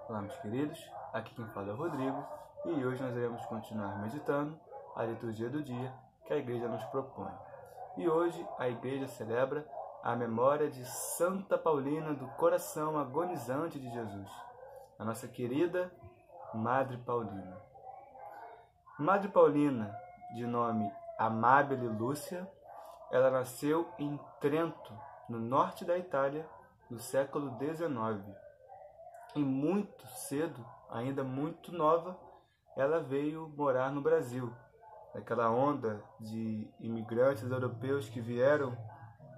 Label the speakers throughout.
Speaker 1: Olá, meus queridos, aqui quem fala é o Rodrigo e hoje nós iremos continuar meditando a liturgia do dia que a igreja nos propõe. E hoje a igreja celebra a memória de Santa Paulina do Coração Agonizante de Jesus, a nossa querida Madre Paulina. Madre Paulina, de nome Amabile Lúcia, ela nasceu em Trento, no norte da Itália, no século XIX. E muito cedo, ainda muito nova, ela veio morar no Brasil. Naquela onda de imigrantes europeus que vieram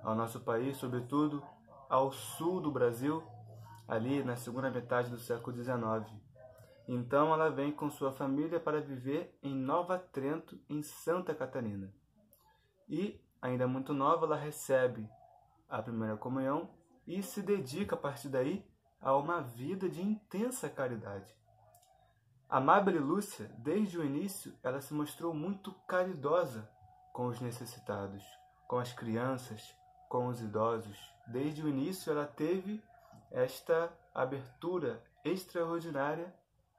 Speaker 1: ao nosso país, sobretudo ao sul do Brasil, ali na segunda metade do século XIX. Então ela vem com sua família para viver em Nova Trento, em Santa Catarina. E, ainda muito nova, ela recebe a primeira comunhão e se dedica a partir daí a uma vida de intensa caridade. Amabile Lúcia, desde o início, ela se mostrou muito caridosa com os necessitados, com as crianças, com os idosos. Desde o início, ela teve esta abertura extraordinária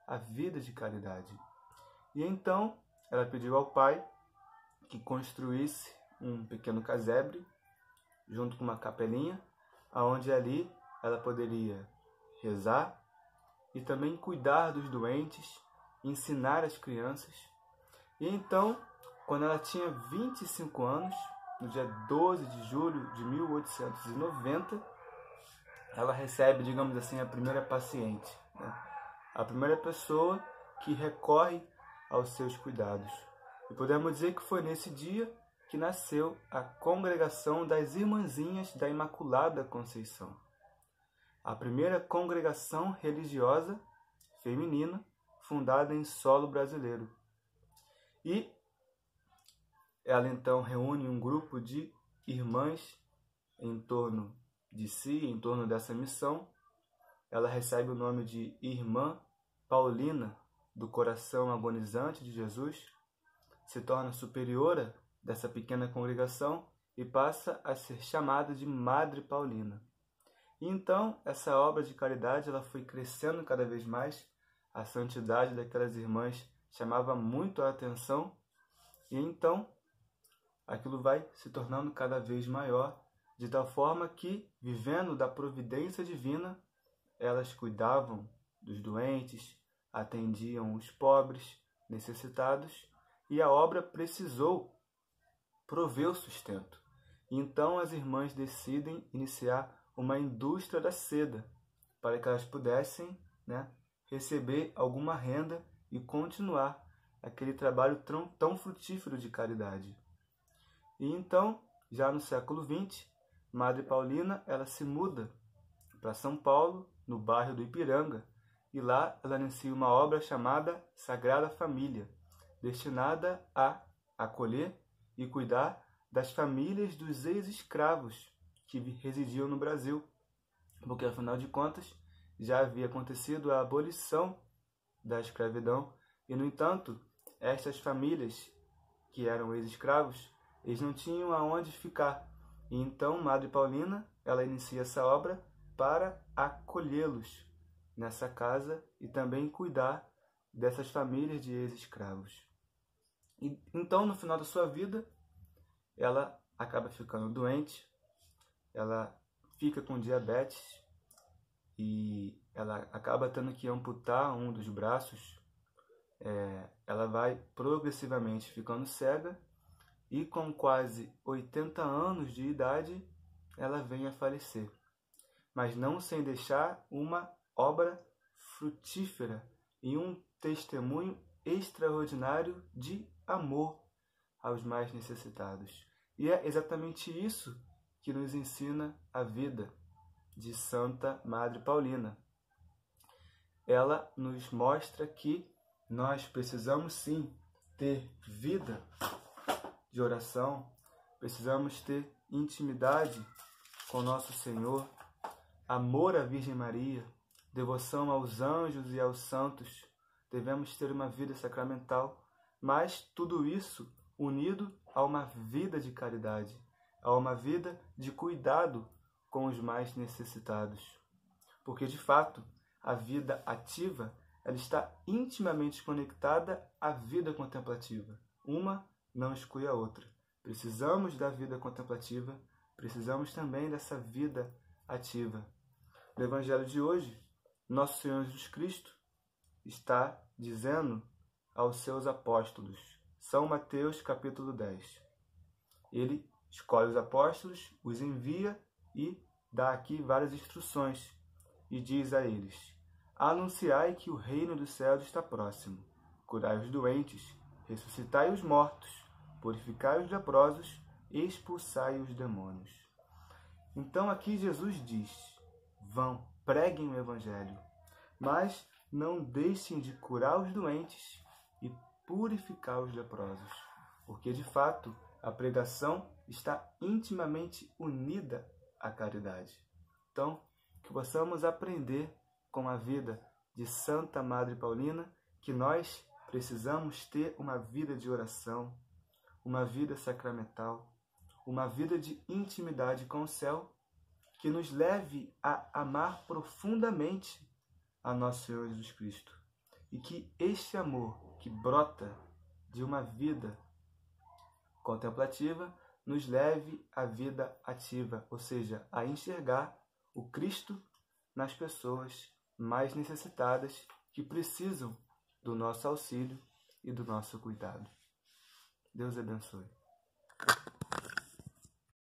Speaker 1: à vida de caridade. E então, ela pediu ao pai que construísse um pequeno casebre, junto com uma capelinha, onde ali ela poderia rezar e também cuidar dos doentes, ensinar as crianças. E então, quando ela tinha 25 anos, no dia 12 de julho de 1890, ela recebe, digamos assim, a primeira paciente, né? A primeira pessoa que recorre aos seus cuidados. E podemos dizer que foi nesse dia que nasceu a Congregação das Irmãzinhas da Imaculada Conceição, a primeira congregação religiosa feminina fundada em solo brasileiro. E ela então reúne um grupo de irmãs em torno de si, em torno dessa missão. Ela recebe o nome de Irmã Paulina do Coração Agonizante de Jesus, se torna superiora dessa pequena congregação e passa a ser chamada de Madre Paulina. E então, essa obra de caridade ela foi crescendo cada vez mais, a santidade daquelas irmãs chamava muito a atenção, e então aquilo vai se tornando cada vez maior, de tal forma que, vivendo da providência divina, elas cuidavam dos doentes, atendiam os pobres, necessitados, e a obra precisou prover o sustento. Então as irmãs decidem iniciar uma indústria da seda, para que elas pudessem, receber alguma renda e continuar aquele trabalho tão frutífero de caridade. E então, já no século XX, Madre Paulina ela se muda para São Paulo, no bairro do Ipiranga, e lá ela inicia uma obra chamada Sagrada Família, destinada a acolher e cuidar das famílias dos ex-escravos que residiam no Brasil, porque, afinal de contas, já havia acontecido a abolição da escravidão e, no entanto, estas famílias que eram ex-escravos, eles não tinham aonde ficar. E então, Madre Paulina, ela inicia essa obra para acolhê-los nessa casa e também cuidar dessas famílias de ex-escravos. E então, no final da sua vida, ela acaba ficando doente, ela fica com diabetes e ela acaba tendo que amputar um dos braços. Ela vai progressivamente ficando cega e com quase 80 anos de idade ela vem a falecer, mas não sem deixar uma obra frutífera e um testemunho extraordinário de amor aos mais necessitados. E é exatamente isso que nos ensina a vida de Santa Madre Paulina. Ela nos mostra que nós precisamos sim ter vida de oração, precisamos ter intimidade com nosso Senhor, amor à Virgem Maria, devoção aos anjos e aos santos. Devemos ter uma vida sacramental, mas tudo isso unido a uma vida de caridade, a uma vida de cuidado com os mais necessitados. Porque, de fato, a vida ativa, ela está intimamente conectada à vida contemplativa. Uma não exclui a outra. Precisamos da vida contemplativa, precisamos também dessa vida ativa. No Evangelho de hoje, nosso Senhor Jesus Cristo está dizendo aos seus apóstolos, São Mateus capítulo 10. Ele escolhe os apóstolos, os envia e dá aqui várias instruções e diz a eles: anunciai que o reino dos céus está próximo, curai os doentes, ressuscitai os mortos, purificai os leprosos e expulsai os demônios. Então aqui Jesus diz: vão, preguem o Evangelho, mas não deixem de curar os doentes e purificar os leprosos, porque de fato a pregação está intimamente unida à caridade. Então, que possamos aprender com a vida de Santa Madre Paulina que nós precisamos ter uma vida de oração, uma vida sacramental, uma vida de intimidade com o céu, que nos leve a amar profundamente a nosso Senhor Jesus Cristo. E que este amor que brota de uma vida contemplativa nos leve à vida ativa, ou seja, a enxergar o Cristo nas pessoas mais necessitadas que precisam do nosso auxílio e do nosso cuidado. Deus abençoe.